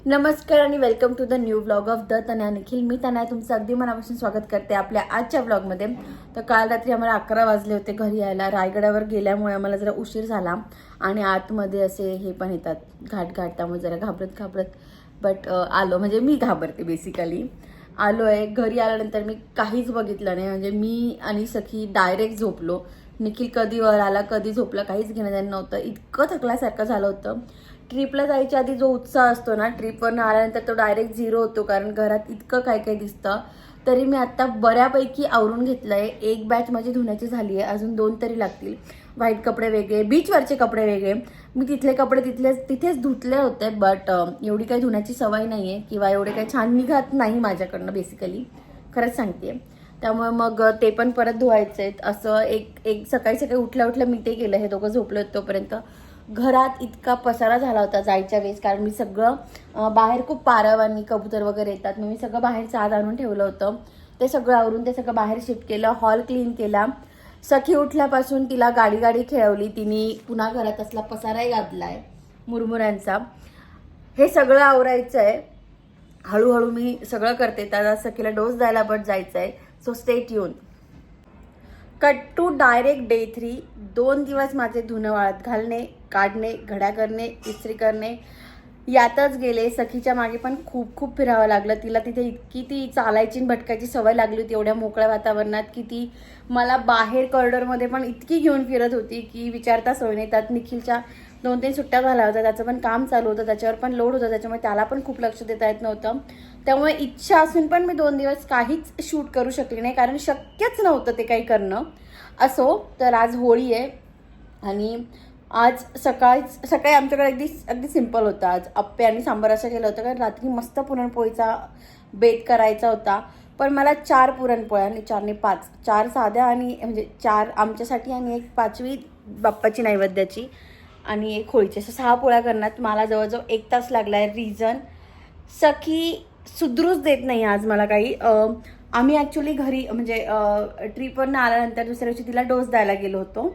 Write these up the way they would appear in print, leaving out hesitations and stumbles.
नमस्कार आणि welcome to the new vlog of the Tanaya Nikhil. मी तनया तुमचं अगदी मनापासून स्वागत करते आपल्या आजच्या व्लॉगमध्ये. तर काल रात्री आम्हाला 11 वाजले होते घरी यायला. रायगडावर गेल्यामुळे आम्हाला जरा उशीर झाला आणि आतमध्ये असे हे पण येतात घाट त्यामुळे जरा घाबरत बट आलो. म्हणजे मी घाबरते बेसिकली. आलो आहे. घरी आल्यानंतर मी काहीच बघितलं नाही. म्हणजे मी आणि सखी डायरेक्ट झोपलो. निखिल कधी वर आला कधी झोपला काहीच घेणं देणं नव्हतं. इतकं थकल्यासारखं झालं होतं. ट्रिपला जायच्या आधी जो उत्साह असतो ना, ट्रिपवरून आल्यानंतर तो डायरेक्ट झिरो होतो. कारण घरात इतकं काय काय दिसतं. तरी मी आत्ता बऱ्यापैकी आवरून घेतलं आहे. एक बॅच माझी धुण्याची झाली आहे, अजून 2 तरी लागतील. व्हाईट कपडे वेगळे, बीचवरचे कपडे वेगळे. मी तिथले कपडे तिथेच धुतले होते. बट एवढी काही धुण्याची सवय नाही आहे किंवा एवढे काही छान निघत नाही माझ्याकडनं बेसिकली, खरंच सांगते. त्यामुळे मग ते पण परत धुवायचे आहेत. असं एक सकाळी उठल्या मी ते केलं. हे दोघं झोपले होते तोपर्यंत. घरात इतका पसारा झाला होता जायच्या वेळेस, कारण मी सगळं बाहेर खूप पारव आणि कबूतर वगैरे येतात. मग मी सगळं बाहेरचं आत आणून ठेवलं होतं. ते सगळं आवरून ते सगळं बाहेर शिफ्ट केलं. हॉल क्लीन केला. सखी उठल्यापासून तिला गाडी खेळवली. तिने पुन्हा घरात असला पसाराही घातलाय मुरमुऱ्यांचा. हे सगळं आवरायचं आहे. हळूहळू मी सगळं करते. त्याला सखीला डोस द्यायला पण जायचं आहे. So stay tune. Cut to direct day 3. 2 दिवस माझे धुणं वाळत घालणे, काढणे, घड्या करणे, इस्त्री करणे यातच गेले. सखीच्या मागे पण खूप फिरावं लागलं. तिला तिथे इतकी ती चालायची भटकायची सवय लागली होती एवढ्या मोकळ्या वातावरणात, की ती मला बाहेर कॉरिडॉरमध्ये पण इतकी घेऊन फिरत होती की विचारता सोय नाही. त्यात निखिलच्या 2-3 सुट्ट्या झाल्या होत्या. त्याचं पण काम चालू होतं, त्याच्यावर पण लोड होतं. त्याच्यामुळे त्याला पण खूप लक्ष देता येत नव्हतं. त्यामुळे इच्छा असून पण मी 2 दिवस काहीच शूट करू शकले नाही, कारण शक्यच नव्हतं ते काही करणं. असो, तर आज होळी आहे आणि आज सकाळी आमच्याकडे अगदी सिम्पल होतं. आज आप्पे आणि सांबार असं केलं होतं, कारण रात्री मस्त पुरणपोळीचा बेत करायचा होता. पण मला 4 पुरणपोळ्या आणि 4 ने 5, 4 साध्या आणि म्हणजे 4 आमच्यासाठी आणि एक 5वी बाप्पाची नैवेद्याची आणि एक होळीची, असं 6 पोळ्या करण्यात मला जवळजवळ 1 तास लागला आहे. रिझन, सखी सुधरूच देत नाही आज मला काही. आम्ही ॲक्च्युली घरी म्हणजे ट्रिपवरून आल्यानंतर दुसऱ्या दिवशी तिला डोस द्यायला गेलो होतो,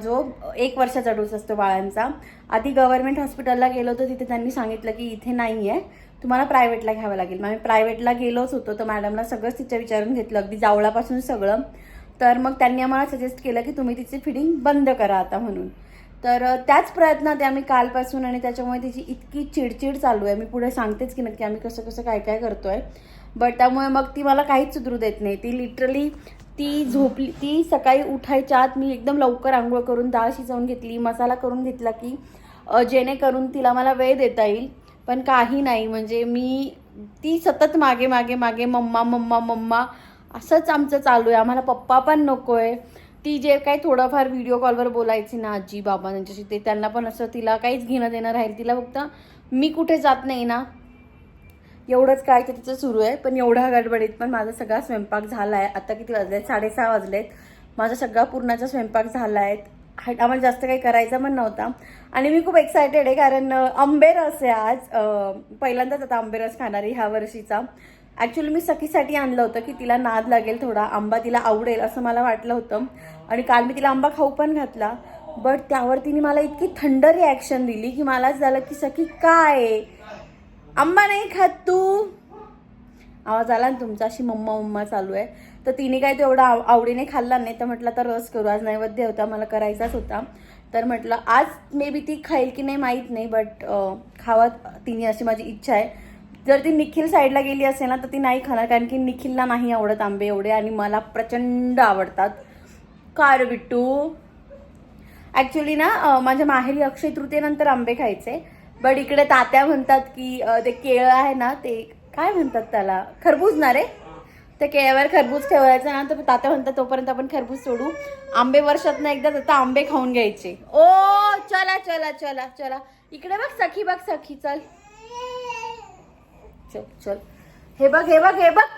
जो 1 वर्षाचा डोस असतो बाळांचा. आधी गव्हर्नमेंट हॉस्पिटलला गेलो होतो. तिथे त्यांनी सांगितलं की इथे नाही आहे, तुम्हाला प्रायव्हेटला घ्यावं लागेल. मग आम्ही प्रायव्हेटला गेलोच होतो. तर मॅडमला सगळंच तिच्या विचारून घेतलं, अगदी जावळापासून सगळं. तर मग त्यांनी आम्हाला सजेस्ट केलं की तुम्ही तिची फिडिंग बंद करा आता म्हणून. तर त्याच प्रयत्नात आम्ही कालपासून, आणि त्याच्यामुळे तिची इतकी चिडचिड चालू आहे. मी पुढे सांगतेच की नक्की आम्ही कसं काय करतोय. बट त्यामुळे मग ती मला काहीच सुधरू देत नाही. ती लिटरली ती झोपली. ती सकाळी उठायच्या आत मी एकदम लवकर आंघोळ करून डाळ शिजवून घेतली, मसाला करून घेतला की जेणेकरून तिला मला वेळ देता येईल. पण काही नाही. म्हणजे ती सतत मागे मम्मा असंच आमचं चालू आहे. आम्हाला पप्पा पण नको आहे. ती जे काही थोडंफार व्हिडिओ कॉलवर बोलायची ना आजी बाबा त्यांच्याशी, ते त्यांना पण असं तिला काहीच घेणं देणं राहील. तिला फक्त मी कुठे जात नाही ना एवढंच काय ते तिचं सुरू आहे. पण एवढ्या गडबडीत पण माझा सगळा स्वयंपाक झाला आहे. आता किती वाजलेत? 6:30 वाजलेत. माझा सगळा पूर्णाचा स्वयंपाक झाला आहे. आम्हाला जास्त काही करायचा पण नव्हता आणि मी खूप एक्सायटेड आहे, कारण आंबेरस आहे आज. पहिल्यांदाच आता आंबेरस खाणार आहे ह्या वर्षीचा. ॲक्च्युली मी सखीसाठी आणलं होतं की तिला नाद लागेल, थोडा आंबा तिला आवडेल असं मला वाटलं होतं. आणि काल मी तिला आंबा खाऊ पण घातला. बट त्यावर तिने मला इतकी थंड रिॲक्शन दिली की मलाच झालं की सखी काय आंबा नाही खात तू? आवाज आला ना तुमचा, अशी मम्मा चालू आहे. तर तिने काय तेवढा आवडीने खाल्ला नाही. तर म्हटलं तर रस करू, आज नैवेद्य होता, मला करायचाच होता. तर म्हटलं आज मे बी ती खाईल की नाही माहीत नाही, बट खावा तिने अशी माझी इच्छा आहे. जर ती निखिल साईडला गेली असेल ना तर ती नाही खाणार, कारण की निखिलला नाही आवडत आंबे एवढे आणि मला प्रचंड आवडतात. काय बिट्टू? ॲक्च्युली ना माझ्या माहेरी अक्षय तृतीयेनंतर आंबे खायचे. बट इकडे तात्या म्हणतात की ते केळं आहे ना, ते काय म्हणतात त्याला, खरबूज ना रे, त्या केळ्यावर खरबूज ठेवायचं ना. तर तात्या म्हणतात तोपर्यंत आपण खरबूज सोडू, आंबे वर्षातनं एकदाच आता आंबे खाऊन घ्यायचे. ओ चला इकडे बघ सखी, चल चल. हे बघ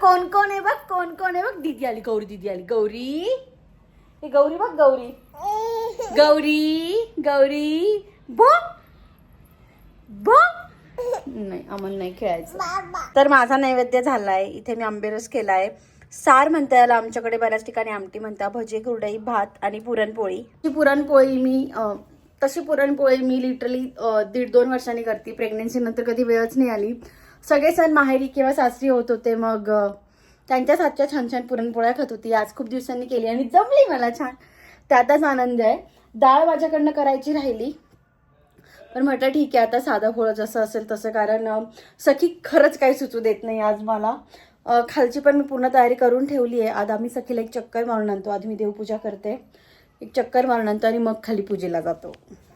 कोण आहे बघ. दीदी आली, गौरी आली. हे गौरी बघ, गौरी नाही, आम्हाला नाही खेळायचं. तर माझा नैवेद्य झालाय. इथे मी आंबेरस केलाय. सार म्हणता याला आमच्याकडे, बऱ्याच ठिकाणी आमटी म्हणता. भजी, कुरडई, भात आणि पुरणपोळी. पुरणपोळी मी तशी पुरणपोळी मी लिटरली 1.5-2 वर्षांनी करते. प्रेग्नन्सी नंतर कधी वेळच नाही आली. सगळे सण माहेरी किंवा सासरी होत होते, मग त्यांच्याच हातच्या छान छान पुरणपोळ्या खात होती. आज खूप दिवसांनी केली आणि जमली मला छान, त्यातच आनंद आहे. डाळ माझ्याकडनं करायची राहिली, पण म्हटलं ठीक आहे आता साधं फळ जसं असेल तसं, कारण सखी खरंच काही सुचू देत नाही आज मला. खालची पण मी पूर्ण तयारी करून ठेवली आहे. आज आम्ही सखीला एक चक्कर मारून आणतो. आधी मी देवपूजा करते, एक चक्कर मारून आणतो आणि मग खाली पूजेला जातो.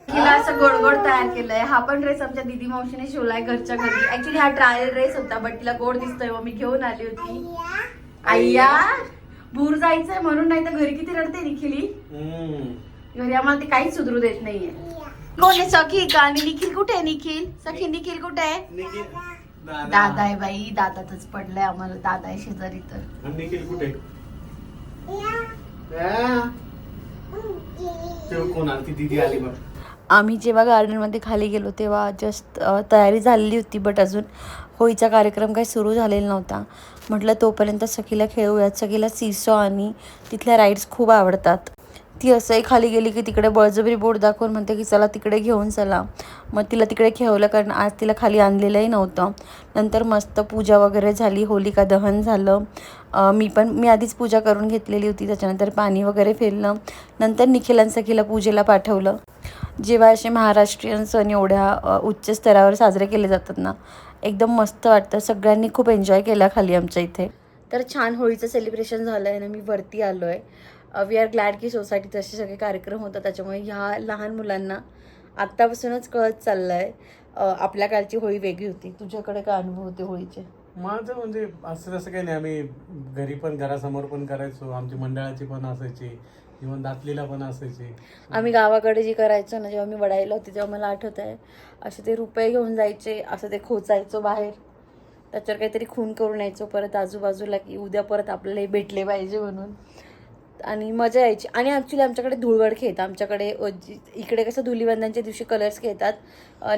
तिला असं गोड गोड तयार केलंय. हा पण ड्रेस आमच्या दीदी मावशीने शिवलाय घरच्या घरी. ऍक्च्युली हा ट्रायल ड्रेस होता, बट तिला गोड दिसतोय मग मी घेऊन आली होती. आय्या भूर जायचंय म्हणून, नाही तर घरी किती रडते निखिली. घरी आम्हाला ते काहीच सुधरू देत नाहीये. कोण आहे? सखी का? आणि निखिल कुठे आहे? निखिल सखी निखिल कुठे आहे? दादा आहे बाई, दादातच पडलंय आम्हाला. दादा आहे शेजारी. तर निखिल कुठे? कोण आली? दीदी आली बघ. आम्ही जेव्हा गार्डनमध्ये खाली गेलो तेव्हा जस्ट तयारी झालेली होती, बट अजून होळीचा कार्यक्रम काही सुरू झालेला नव्हता. म्हटलं तोपर्यंत सखीला खेळूयात. सखीला सीसॉ आणि तिथल्या राईड्स खूप आवडतात. ती असंही खाली गेली की तिकडे बळजबरी बोर्ड दाखवून म्हणते की चला तिकडे घेऊन चला. मग तिला तिकडे खेळवलं, कारण आज तिला खाली आणलेलंही नव्हतं. नंतर मस्त पूजा वगैरे झाली, होलिका दहन झालं. मी आधीच पूजा करून घेतलेली होती. त्याच्यानंतर पाणी वगैरे फेरलं. नंतर निखिल आणि सखीला पूजेला पाठवलं. जेव्हा असे महाराष्ट्रीयन सण एवढ्या उच्च स्तरावर साजरे केले जातात ना, एकदम मस्त वाटतं. सगळ्यांनी खूप एन्जॉय केला खाली आमच्या इथे. तर छान होळीचं सेलिब्रेशन झालं आहे ना. मी वरती आलो आहे. वी आर ग्लॅड की सोसायटीत असे सगळे कार्यक्रम होतात, त्याच्यामुळे ह्या लहान मुलांना आत्तापासूनच कळत चाललं आहे आपल्या कालची होळी वेगळी होती. तुझ्याकडे काय अनुभव होते होळीचे? माझं म्हणजे असं तसं काही नाही. आम्ही घरी पण घरासमोर पण करायचो. आमची मंडळाची पण असायची, इव्हन दातलीला पण असायची. आम्ही गावाकडे जी करायचो ना, जेव्हा मी वडाईला होती तेव्हा मला आठवत आहे, असे ते रुपये घेऊन जायचे, असं ते खोचायचो बाहेर, त्याच्यावर काहीतरी खून करून यायचो परत आजूबाजूला की उद्या परत आपल्याला भेटले पाहिजे म्हणून. आणि मजा यायची. आणि ॲक्च्युली आमच्याकडे धुळवड खेळतात. आमच्याकडे इकडे कसं धुलीवंदनच्या दिवशी कलर्स खेळतात,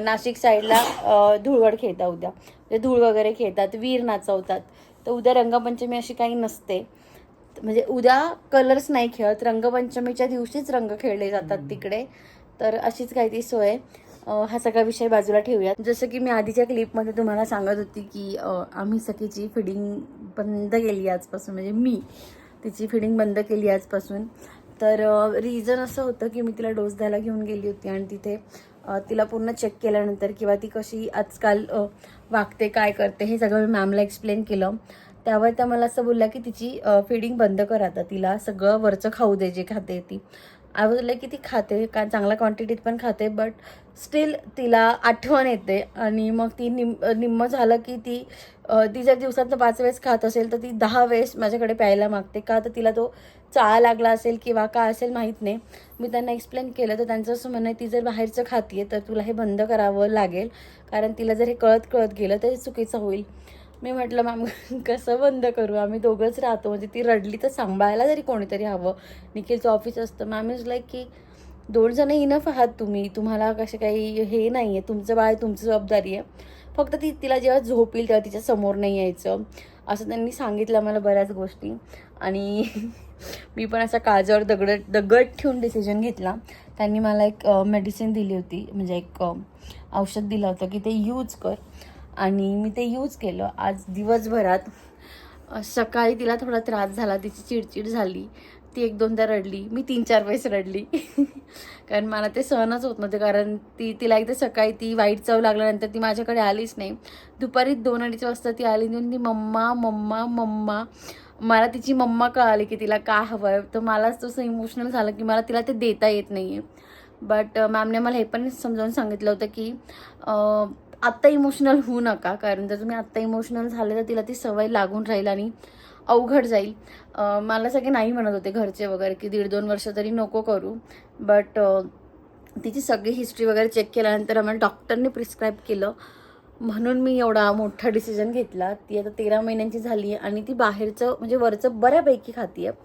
नाशिक साईडला धुळवड खेळतात. उद्या म्हणजे धूळ वगैरे खेळतात, वीर नाचवतात. तर उद्या रंगपंचमी अशी काही नसते, म्हणजे उद्या कलर्स नाही खेळत, रंगपंचमीच्या दिवशीच रंग खेळले जातात तिकडे. तर अशीच काही ती सोय. हा सगळा विषय बाजूला ठेवूयात. जसं की मी आधीच्या क्लिपमध्ये तुम्हाला सांगत होती की आम्ही सखीची फिडिंग बंद केली आजपासून, म्हणजे मी तिची फिडिंग बंद केली आजपासून. तर रिझन असं होतं की मी तिला डोस द्यायला घेऊन गेली होती आणि तिथे तिला पूर्ण चेक केल्यानंतर किंवा ती कशी आजकाल वागते, काय करते, हे सगळं मी मॅमला एक्सप्लेन केलं. त्यावर त्या मला असं बोलल्या की तिची फिडिंग बंद कर आता, तिला सगळं वरचं खाऊ दे जे खाते ती. आय वॉज लाईक की ती खाते, का चांगल्या क्वांटिटीत पण खाते, बट स्टील तिला आठवण येते. आणि मग ती निम्मं झालं की ती जर दिवसातनं 5 वेळेस खात असेल तर ती 10 वेळेस माझ्याकडे प्यायला मागते. का तर तिला तो चाळा लागला असेल किंवा काय असेल माहीत नाही. मी त्यांना एक्सप्लेन केलं तर त्यांचं असं म्हणणं आहे, ती जर बाहेरचं खाते तर तुला हे बंद करावं लागेल, कारण तिला जर हे कळत कळत गेलं तर हे चुकीचं होईल. मी म्हटलं मॅम कसं बंद करू, आम्ही दोघंच राहतो, म्हणजे ती रडली तर सांभाळायला तरी कोणीतरी हवं. निखिलचं ऑफिस असतं. मॅम इज लाईक की 2 जण इनफ आहात तुम्ही, तुम्हाला कसे काही हे नाही आहे, तुमचं बाळ तुमची जबाबदारी आहे. फक्त तिला जेव्हा झोप येईल तेव्हा तिच्या समोर नाही यायचं, असं त्यांनी सांगितलं मला बऱ्याच गोष्टी. आणि मी पण असा काळजावर दगड ठेवून डिसिजन घेतला. त्यांनी मला एक मेडिसिन दिली होती, म्हणजे एक औषध दिलं होतं की ते यूज कर, आणि मी ते यूज केलं. आज दिवसभरात सकाळी तिला थोडा त्रास झाला, तिची चिडचिड झाली, ती 1-2दा रडली, मी 3-4 वेळेस रडली कारण मला ते सहनच होत नव्हते. कारण तिला एकदा सकाळी ती वाईट चव लागल्यानंतर ती माझ्याकडे आलीच नाही. दुपारी 2-2:30 वाजता ती आली आणि ती मम्मा मम्मा मम्मा, मला तिची मम्मा कळाली की तिला काय हवं आहे. तर मलाच तसं इमोशनल झालं की मला तिला ते देता येत नाही आहे. बट मॅमने मला हे पण समजावून सांगितलं होतं की आत्ता इमोशनल होऊ नका, कारण जर तुम्ही आत्ता इमोशनल झाले तर तिला ती सवय लागून राहील आणि अवघड जाईल. मला सगळे नाही म्हणत होते घरचे वगैरे की 1.5-2 वर्ष तरी नको करू, बट तिची सगळी हिस्ट्री वगैरे चेक केल्यानंतर आम्हाला डॉक्टरने प्रिस्क्राईब केलं, म्हणून मी एवढा मोठा डिसिजन घेतला. ती आता 13 महिन्यांची झाली आहे आणि ती बाहेरचं म्हणजे वरचं बऱ्यापैकी खाती आहे.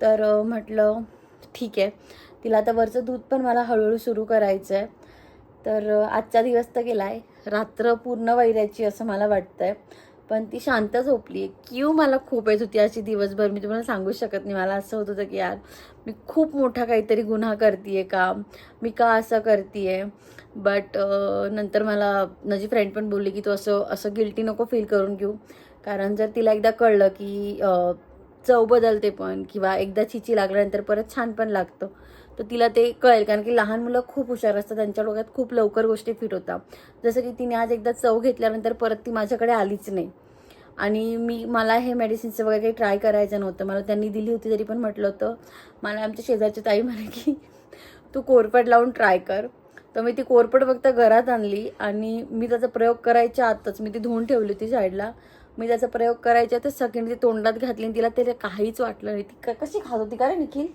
तर म्हटलं ठीक आहे, तिला आता वरचं दूध पण मला हळूहळू सुरू करायचं आहे. तर आजचा दिवस तर गेला आहे, रात्र पूर्ण वैरायची असं मला वाटतं आहे. पण ती शांत झोपली आहे. क्यू मला खूप येत होती अशी दिवसभर, मी तुम्हाला सांगू शकत नाही. मला असं होत होतं की यार मी खूप मोठा काहीतरी गुन्हा करते का, मी का असं करते आहे. बट नंतर मला माझी फ्रेंड पण बोलली की तू असं गिल्टी नको फील करून घेऊ, कारण जर तिला एकदा कळलं की चव बदलते पण, किंवा एकदा चिची लागल्यानंतर परत छान पण लागतं, तर तिला ते कळेल. कारण की लहान मुलं खूप हुशार असतात, त्यांच्या डोक्यात खूप लवकर गोष्टी फिट होतात. जसं की तिने आज एकदा चव घेतल्यानंतर परत ती माझ्याकडे आलीच नाही. आणि मला हे मेडिसिनचं वगैरे काही ट्राय करायचं नव्हतं. मला त्यांनी दिली होती तरी पण म्हटलं होतं, मला आमच्या शेजारची ताई म्हणे की तू कोरफड लावून ट्राय कर. तर मी ती कोरफड फक्त घरात आणली आणि मी त्याचा प्रयोग करायच्या आतच मी ती धुवून ठेवली होती साईडला. मी त्याचा प्रयोग करायच्या तर सगळी ती तोंडात घातली आणि तिला ते काहीच वाटलं नाही. ती कशी खात होती का रे निखिल.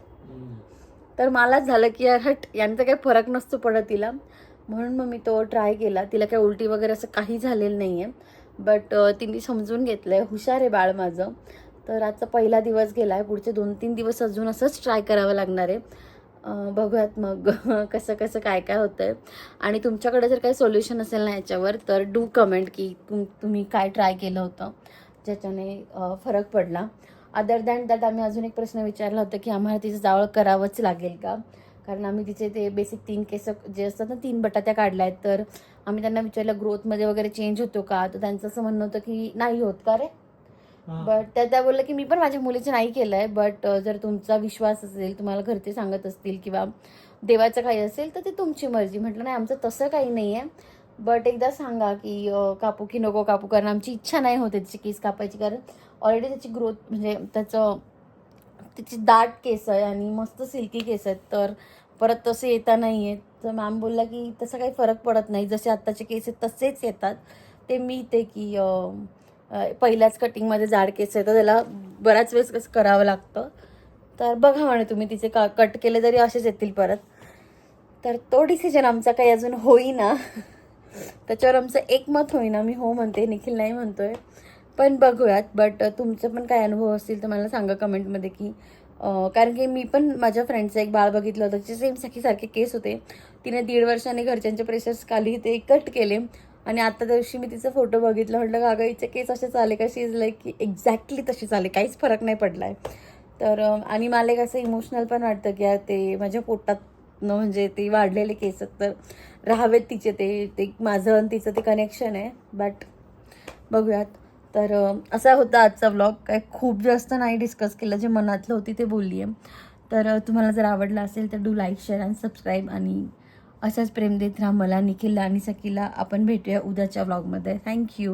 तर मलाच झालं की यार हट, यांचा काही फरक नसतो पडत तिला. म्हणून मग मी तो ट्राय केला. तिला काही उलटी वगैरे असं काही झालेलं नाही आहे. बट तिने समजून घेतलं आहे. हुशार आहे बाळ माझं. तर आजचा पहिला दिवस गेला आहे. पुढचे 2-3 दिवस अजून असंच ट्राय करावं लागणार आहे. बघूयात मग कसं कसं काय काय होतं आहे. आणि तुमच्याकडे जर काही सोल्युशन असेल ना याच्यावर, तर डू कमेंट की तुम्ही काय ट्राय केलं होतं ज्याच्याने फरक पडला. अदर दॅन दॅट आम्ही अजून एक प्रश्न विचारला होता की आम्हाला तिचं जावळ करावंच लागेल का, कारण आम्ही तिचे ते बेसिक 3 केस जे असतात ना, 3 बटाट्या काढल्या आहेत. तर आम्ही त्यांना विचारलं ग्रोथमध्ये वगैरे चेंज होतो का, तर त्यांचं असं म्हणणं होतं की नाही होत का रे. बट त्या बोलल्या की मी पण माझ्या मुलीचं नाही केलं आहे, बट जर तुमचा विश्वास असेल, तुम्हाला घरचे सांगत असतील किंवा देवाचं काही असेल तर ते तुमची मर्जी. म्हटलं नाही आमचं तसं काही नाही आहे, बट एकदा सांगा की कापू की नको कापू, कारण आमची इच्छा नाही होते त्याची केस कापायची, कारण ऑलरेडी त्याची ग्रोथ म्हणजे त्याची दाट केस आहे आणि मस्त सिल्की केस आहेत, तर परत तसे येता नाही आहेत. तर मॅम बोलला की तसं काही फरक पडत नाही, जसे आत्ताचे केस आहेत तसेच येतात. ते मी ते की पहिल्याच कटिंगमध्ये जाड केस आहे तर त्याला बऱ्याच वेळेस कसं करावं लागतं. तर बघा म्हणे तुम्ही तिचे कट केले तरी असेच येतील परत. तर तो डिसिजन आमचा काही अजून होईना. त्याच्यावर आमचं एकमत होईना. मी हो म्हणते, निखिल नाही म्हणतोय. पण बघूयात. बट तुमचं पण काय अनुभव असतील तर मला सांगा कमेंटमध्ये की कारण की मी पण माझ्या फ्रेंडचं एक बाळ बघितलं होतं, तिचे सेम सारखे केस होते. तिने 1.5 वर्षांनी घरच्यांचे प्रेशर्स खाली ते कट केले आणि आता त्या दिवशी मी तिचा फोटो बघितला, म्हटलं काका हिचे केस असेच आले का. शी इज लाईक की एक्झॅक्टली तशीच आले, काहीच फरक नाही पडला आहे. तर आणि मला एक असं इमोशनल पण वाटतं की यार ते माझ्या पोटात म्हणजे ते वाढलेले केस तर राहावेत तिचे, ते माझं आणि तिचं ते कनेक्शन आहे. बट बघूयात. तर असा होता आजचा व्लॉग. काय खूप जास्त नाही डिस्कस केलं, जे मनातलं होती ते बोलली आहे. तर तुम्हाला जर आवडलं असेल तर डू लाईक, शेअर आणि सबस्क्राईब, आणि असंच प्रेम देत राहा मला, निखिलला आणि सखीला. आपण भेटूया उद्याच्या व्लॉगमध्ये. थँक्यू.